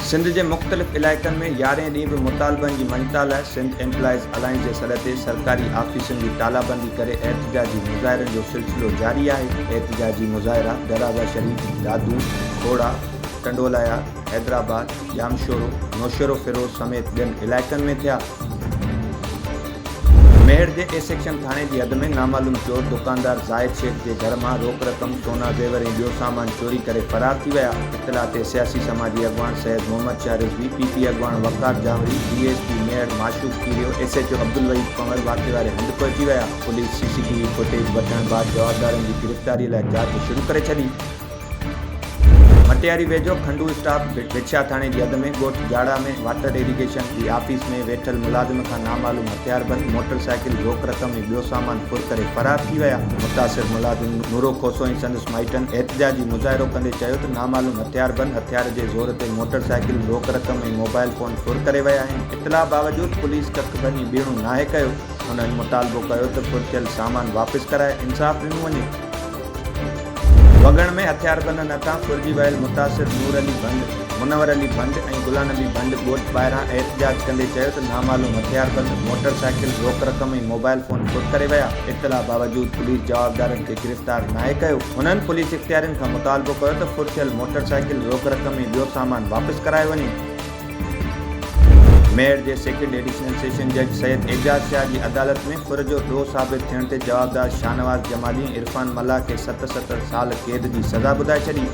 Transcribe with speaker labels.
Speaker 1: सिंध के मुख़्तलिफ़ इलाइक़नि में 11 ॾींहं बि मुतालबनि जी मञता लाइ सिंध एम्प्लॉइज़ अलायंस जे सॾ ते सरकारी आफ़ीसुनि जी तालाबंदी करे एहतिजाजी मुज़ाहिरनि जो सिलसिलो जारी आहे। एहतिजाजी मुज़ाहिरा दराज़ा शरीफ़, दादू, खोड़ा, टंडोलाया, हैदराबाद, जामशोरो, नौशेरो फिरोज़ समेत ॿियनि इलाइक़नि में थिया। मेहर जे ए सेक्शन थाणे की हद में नामालूम चोर दुकानदार जाहिद शेख के घर में रोक रक़म, सोना ज़ेवर ऐं ॿियो सामान चोरी करे फरार थी विया। इतला ते सियासी समाजी अॻवान सैयद मोहम्मद शाह रिज़वी, पीपी अॻवान वक़ार जावरी, डीएसपी मेहर माशूक कीरियो, एसएचओ अब्दुल वहीद कंवर वाक़े वारे हंधि पहुची विया। पुलिस सीसीटीवी फुटेज वठण बाद जवाबदारनि की गिरफ़्तारी लाइ जांच शुरू करे छॾी। मटियारी वेझो खंडू स्टाफ भिक्षा थाने की हद में ॻोठ जाड़ा में वाटर इरीगेशन की ऑफिस में वेठल मुलाज़िम का नामालूम हथियारबंद मोटरसाइकिल, रोक रक़म ऐं ॿियो सामान फुर करे फरार थी विया। मुतासिर मुलाज़िम नूरो खोसो ऐं संदसि माइटनि एहतिजाजी मुज़ाहिरो कंदे चयो त नामालूम हथियारबंद हथियार के ज़ोर ते मोटरसाइकिल, रोक रक़म ऐं मोबाइल फ़ोन फुर करे विया आहिनि। इतला बावजूद पुलिस कख बनी बीणो नाहे कयो। उन्हनि मुतालबो कयो त फुर थियल सामान वापसि कराए इंसाफ़ ॾिनो वञे। वगण में हथियारबंद नथा फुरजी वियल मुतासिर नूर अली भंड, मुनवर अली भंड ऐं गुलाम अली भंड ॻोठ ॿाहिरां एहतिजाज कंदे चयो त नामालूम हथियारबंद मोटरसाइकिल, रोक रक़म ऐं मोबाइल फ़ोन फुर करे विया। इतला बावजूद पुलिस जवाबदारनि खे गिरफ़्तार नाहे कयो। उन्हनि पुलिस इख़्तियारनि खां मुतालबो कयो त फुर थियल मोटरसाइकिल, रोक रक़म ऐं ॿियो सामान वापसि कराए वञे। मेयर के सेकेंड एडिशनल सेशन जज सैयद एजाज शाह की अदालत में फुर जो ॾोह साबित थियण ते जवाबदार शाहनवाज़ जमाली, इरफान मल्ला के 7 साल कैद की सज़ा ॿुधाए छॾी।